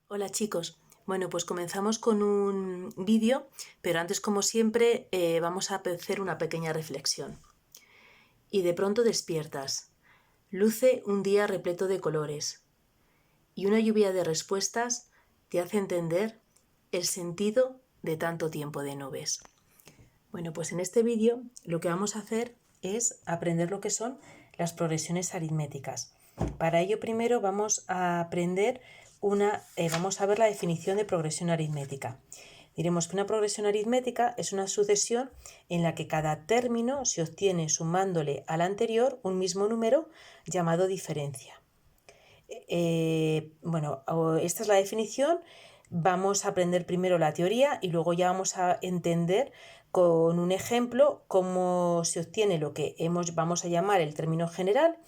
Hola chicos, bueno pues comenzamos con un vídeo, pero antes como siempre vamos a hacer una pequeña reflexión. Y de pronto despiertas, luce un día repleto de colores y una lluvia de respuestas te hace entender el sentido de tanto tiempo de nubes. Bueno, pues en este vídeo lo que vamos a hacer es aprender lo que son las progresiones aritméticas. Para ello primero vamos a aprender vamos a ver la definición de progresión aritmética. Diremos que una progresión aritmética es una sucesión en la que cada término se obtiene sumándole al anterior un mismo número llamado diferencia. Esta es la definición. Vamos a aprender primero la teoría y luego ya vamos a entender con un ejemplo cómo se obtiene lo que vamos a llamar el término general,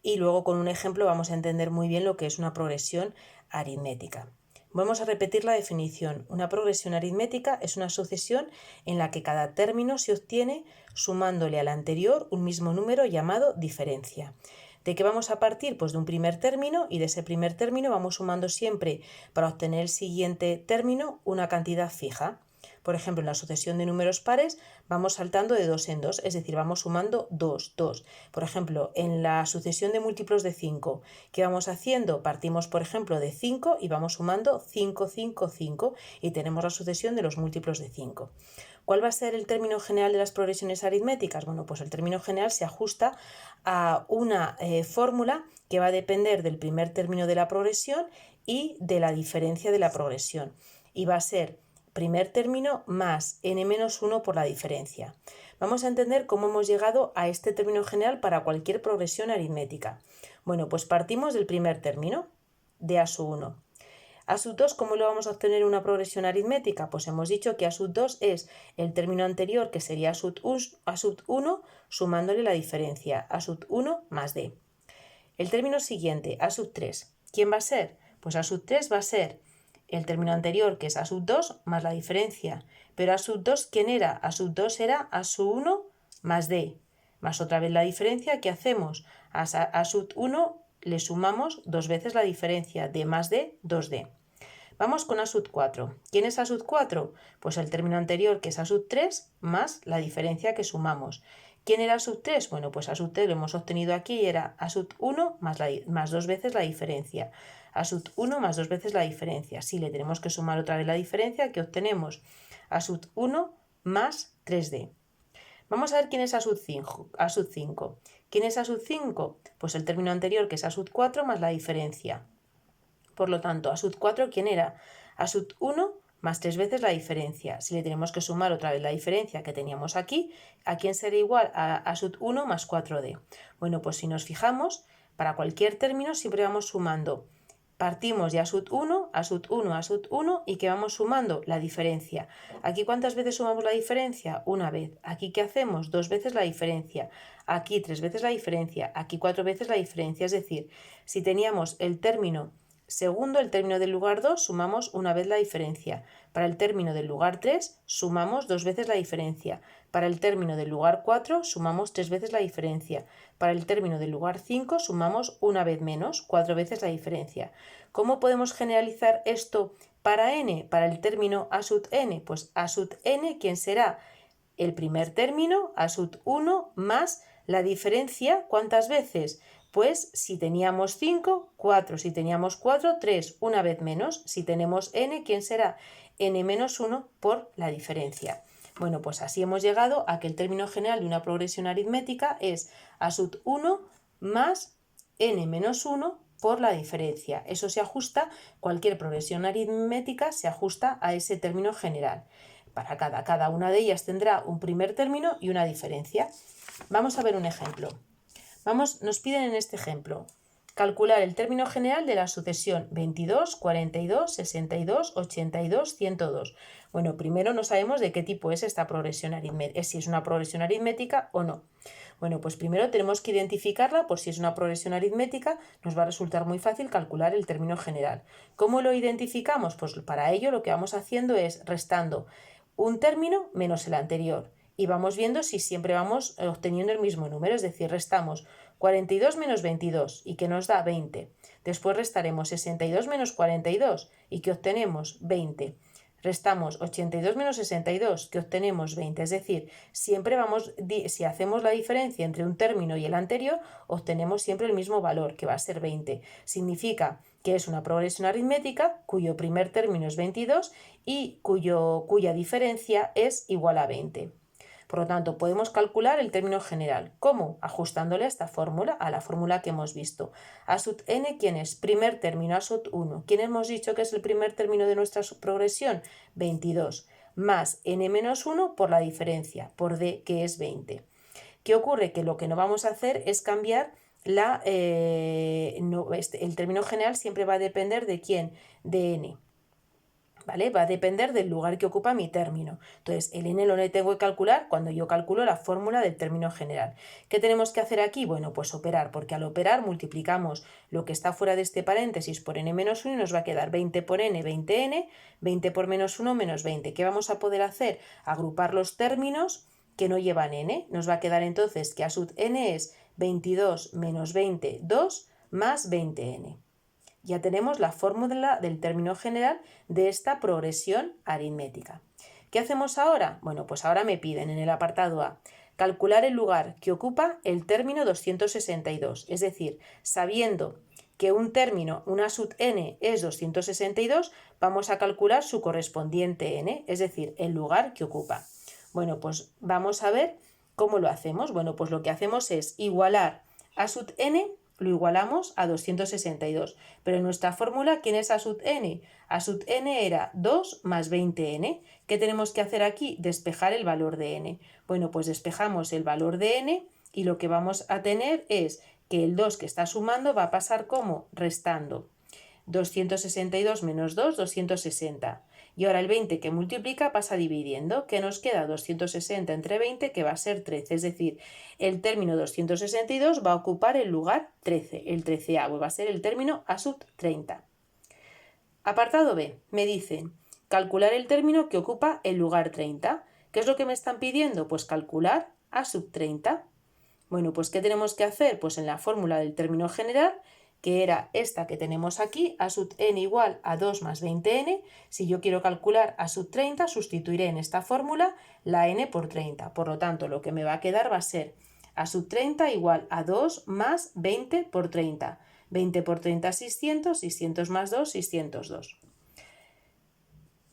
y luego con un ejemplo vamos a entender muy bien lo que es una progresión aritmética. Vamos a repetir la definición. Una progresión aritmética es una sucesión en la que cada término se obtiene sumándole al anterior un mismo número llamado diferencia. ¿De qué vamos a partir? Pues de un primer término, y de ese primer término vamos sumando siempre para obtener el siguiente término una cantidad fija. Por ejemplo, en la sucesión de números pares vamos saltando de 2 en 2, es decir, vamos sumando 2, 2. Por ejemplo, en la sucesión de múltiplos de 5, ¿qué vamos haciendo? Partimos, por ejemplo, de 5 y vamos sumando 5, 5, 5 y tenemos la sucesión de los múltiplos de 5. ¿Cuál va a ser el término general de las progresiones aritméticas? Bueno, pues el término general se ajusta a una fórmula que va a depender del primer término de la progresión y de la diferencia de la progresión. Y va a ser primer término más n-1 por la diferencia. Vamos a entender cómo hemos llegado a este término general para cualquier progresión aritmética. Bueno, pues partimos del primer término, de a sub 1. A sub 2, ¿cómo lo vamos a obtener en una progresión aritmética? Pues hemos dicho que a sub 2 es el término anterior, que sería a sub 1, sumándole la diferencia, a sub 1 más d. El término siguiente, a sub 3, ¿quién va a ser? Pues a sub 3 va a ser el término anterior, que es a sub 2 más la diferencia. Pero a sub 2, ¿quién era? A sub 2 era a sub 1 más d, más otra vez la diferencia. ¿Qué hacemos? A sub 1 le sumamos dos veces la diferencia, d más d, 2d. Vamos con a sub 4. ¿Quién es a sub 4? Pues el término anterior, que es a sub 3, más la diferencia que sumamos. ¿Quién era a sub 3? Bueno, pues a sub 3 lo hemos obtenido aquí y era a sub 1 más dos veces la diferencia. A sub 1 más dos veces la diferencia. Sí, le tenemos que sumar otra vez la diferencia, que obtenemos a sub 1 más 3d. Vamos a ver quién es a sub 5. ¿Quién es a sub 5? Pues el término anterior, que es a sub 4 más la diferencia. Por lo tanto, a sub 4, ¿quién era? A sub 1 más 3 veces la diferencia. Si le tenemos que sumar otra vez la diferencia que teníamos aquí, ¿a quién será igual? A sub 1 más 4d. Bueno, pues si nos fijamos, para cualquier término siempre vamos sumando. Partimos de a sub 1, a sub 1, a sub 1 y que vamos sumando la diferencia. Aquí, ¿cuántas veces sumamos la diferencia? Una vez. Aquí, ¿qué hacemos? Dos veces la diferencia. Aquí, tres veces la diferencia. Aquí, cuatro veces la diferencia. Es decir, si teníamos el término segundo, el término del lugar 2, sumamos una vez la diferencia. Para el término del lugar 3, sumamos dos veces la diferencia. Para el término del lugar 4, sumamos tres veces la diferencia. Para el término del lugar 5, sumamos una vez menos, cuatro veces la diferencia. ¿Cómo podemos generalizar esto para n? Para el término a sub n, pues a sub n, ¿quién será? El primer término, a sub 1, más la diferencia, ¿cuántas veces? Pues si teníamos 5, 4. Si teníamos 4, 3. Una vez menos. Si tenemos n, ¿quién será? n menos 1 por la diferencia. Bueno, pues así hemos llegado a que el término general de una progresión aritmética es a sub 1 más n menos 1 por la diferencia. Eso se ajusta, cualquier progresión aritmética se ajusta a ese término general. Para cada una de ellas tendrá un primer término y una diferencia. Vamos a ver un ejemplo. Nos piden en este ejemplo calcular el término general de la sucesión 22, 42, 62, 82, 102. Bueno, primero no sabemos de qué tipo es esta progresión aritmética, si es una progresión aritmética o no. Bueno, pues primero tenemos que identificarla. Por si es una progresión aritmética, nos va a resultar muy fácil calcular el término general. ¿Cómo lo identificamos? Pues para ello lo que vamos haciendo es restando un término menos el anterior. Y vamos viendo si siempre vamos obteniendo el mismo número, es decir, restamos 42 menos 22 y que nos da 20. Después restaremos 62 menos 42 y ¿qué obtenemos? 20. Restamos 82 menos 62, que obtenemos 20. Es decir, siempre si hacemos la diferencia entre un término y el anterior, obtenemos siempre el mismo valor, que va a ser 20. Significa que es una progresión aritmética cuyo primer término es 22 y cuya diferencia es igual a 20. Por lo tanto, podemos calcular el término general. ¿Cómo? Ajustándole a esta fórmula, a la fórmula que hemos visto. A sub n, ¿quién es? Primer término, a sub 1. ¿Quién hemos dicho que es el primer término de nuestra progresión? 22. Más n menos 1 por la diferencia, por d, que es 20. ¿Qué ocurre? Que lo que no vamos a hacer es cambiar el término general siempre va a depender de quién, de n. ¿Vale? Va a depender del lugar que ocupa mi término. Entonces, el n lo tengo que calcular cuando yo calculo la fórmula del término general. ¿Qué tenemos que hacer aquí? Bueno, pues operar, porque al operar multiplicamos lo que está fuera de este paréntesis por n menos 1 y nos va a quedar 20 por n, 20n, 20 por menos 1, menos 20. ¿Qué vamos a poder hacer? Agrupar los términos que no llevan n. Nos va a quedar entonces que a sub n es 22 menos 20, 2 más 20n. Ya tenemos la fórmula del término general de esta progresión aritmética. ¿Qué hacemos ahora? Bueno, pues ahora me piden en el apartado A calcular el lugar que ocupa el término 262, es decir, sabiendo que un término, una sub n, es 262, vamos a calcular su correspondiente n, es decir, el lugar que ocupa. Bueno, pues vamos a ver cómo lo hacemos. Bueno, pues lo que hacemos es igualar a sub n, lo igualamos a 262. Pero en nuestra fórmula, ¿quién es a sub n? A sub n era 2 más 20n. ¿Qué tenemos que hacer aquí? Despejar el valor de n. Bueno, pues despejamos el valor de n y lo que vamos a tener es que el 2 que está sumando va a pasar como restando. 262 menos 2, 260. Y ahora el 20 que multiplica pasa dividiendo, que nos queda 260 entre 20, que va a ser 13. Es decir, el término 262 va a ocupar el lugar 13, el 13avo, va a ser el término a sub 30. Apartado B, me dicen calcular el término que ocupa el lugar 30. ¿Qué es lo que me están pidiendo? Pues calcular a sub 30. Bueno, pues ¿qué tenemos que hacer? Pues en la fórmula del término general, que era esta que tenemos aquí, a sub n igual a 2 más 20n. Si yo quiero calcular a sub 30, sustituiré en esta fórmula la n por 30. Por lo tanto, lo que me va a quedar va a ser a sub 30 igual a 2 más 20 por 30. 20 por 30, 600, 600 más 2, 602.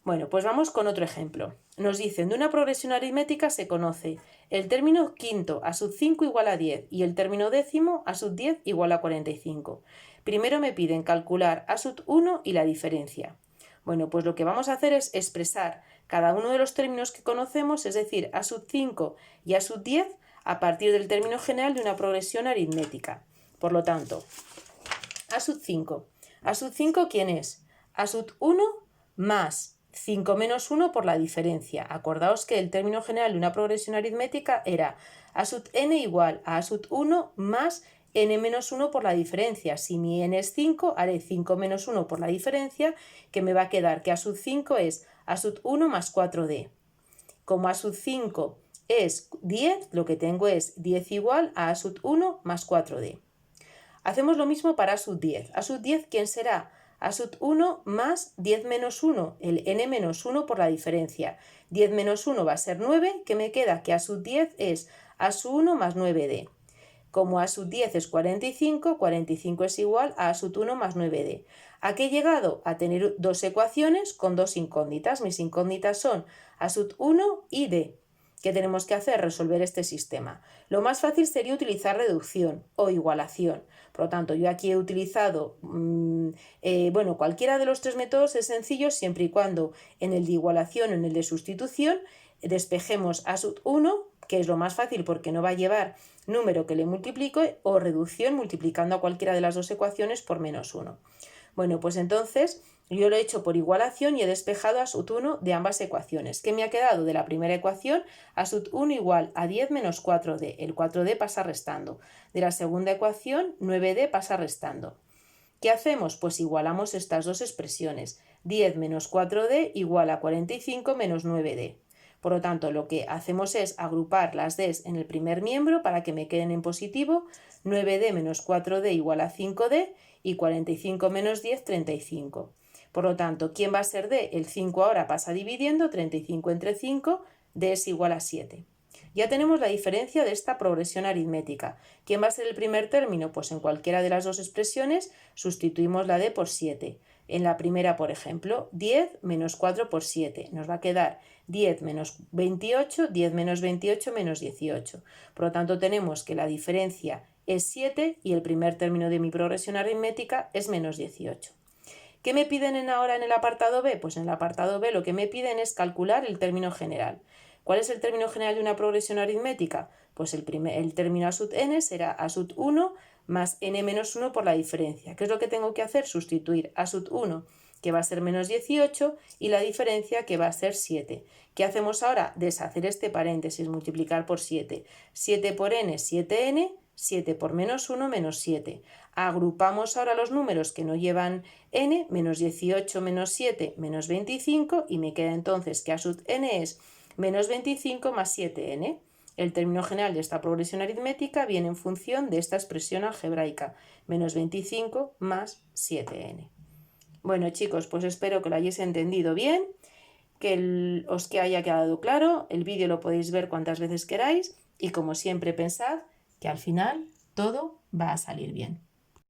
Bueno, pues vamos con otro ejemplo. Nos dicen, de una progresión aritmética se conoce el término quinto a sub 5 igual a 10 y el término décimo a sub 10 igual a 45. Primero me piden calcular a sub 1 y la diferencia. Bueno, pues lo que vamos a hacer es expresar cada uno de los términos que conocemos, es decir, a sub 5 y a sub 10, a partir del término general de una progresión aritmética. Por lo tanto, a sub 5. A sub 5, ¿quién es? A sub 1 más 5 menos 1 por la diferencia. Acordaos que el término general de una progresión aritmética era a sub n igual a sub 1 más n menos 1 por la diferencia. Si mi n es 5, haré 5 menos 1 por la diferencia, que me va a quedar que a sub 5 es a sub 1 más 4d. Como a sub 5 es 10, lo que tengo es 10 igual a sub 1 más 4d. Hacemos lo mismo para a sub 10. A sub 10, ¿quién será? A sub 1 más 10 menos 1, el n menos 1 por la diferencia. 10 menos 1 va a ser 9, que me queda que a sub 10 es a sub 1 más 9d. Como a sub 10 es 45, 45 es igual a sub 1 más 9d. ¿A qué he llegado? A tener dos ecuaciones con dos incógnitas. Mis incógnitas son a sub 1 y d. ¿Qué tenemos que hacer? Resolver este sistema. Lo más fácil sería utilizar reducción o igualación. Por lo tanto, yo aquí he utilizado, cualquiera de los tres métodos es sencillo siempre y cuando en el de igualación o en el de sustitución despejemos a sub 1, que es lo más fácil porque no va a llevar número que le multiplico, o reducción multiplicando a cualquiera de las dos ecuaciones por menos 1. Bueno, pues entonces yo lo he hecho por igualación y he despejado a sub 1 de ambas ecuaciones. ¿Qué me ha quedado? De la primera ecuación, a sub 1 igual a 10 menos 4d. El 4d pasa restando. De la segunda ecuación, 9d pasa restando. ¿Qué hacemos? Pues igualamos estas dos expresiones. 10 menos 4d igual a 45 menos 9d. Por lo tanto, lo que hacemos es agrupar las d's en el primer miembro para que me queden en positivo. 9d menos 4d igual a 5d. y 45 menos 10, 35. Por lo tanto, ¿quién va a ser D? El 5 ahora pasa dividiendo, 35 entre 5, D es igual a 7. Ya tenemos la diferencia de esta progresión aritmética. ¿Quién va a ser el primer término? Pues en cualquiera de las dos expresiones sustituimos la D por 7. En la primera, por ejemplo, 10 menos 4 por 7. Nos va a quedar 10 menos 28, 10 menos 28 menos 18. Por lo tanto, tenemos que la diferencia es 7 y el primer término de mi progresión aritmética es menos 18. ¿Qué me piden ahora en el apartado B? Pues en el apartado B lo que me piden es calcular el término general. ¿Cuál es el término general de una progresión aritmética? Pues el término a sub n será a sub 1 más n menos 1 por la diferencia. ¿Qué es lo que tengo que hacer? Sustituir a sub 1, que va a ser menos 18, y la diferencia, que va a ser 7. ¿Qué hacemos ahora? Deshacer este paréntesis, multiplicar por 7. 7 por n, 7n, 7 por menos 1, menos 7. Agrupamos ahora los números que no llevan n, menos 18 menos 7 menos 25, y me queda entonces que a sub n es menos 25 más 7n. El término general de esta progresión aritmética viene en función de esta expresión algebraica, menos 25 más 7n. Bueno, chicos, pues espero que lo hayáis entendido bien, que os haya quedado claro. El vídeo lo podéis ver cuantas veces queráis y, como siempre, pensad que al final todo va a salir bien.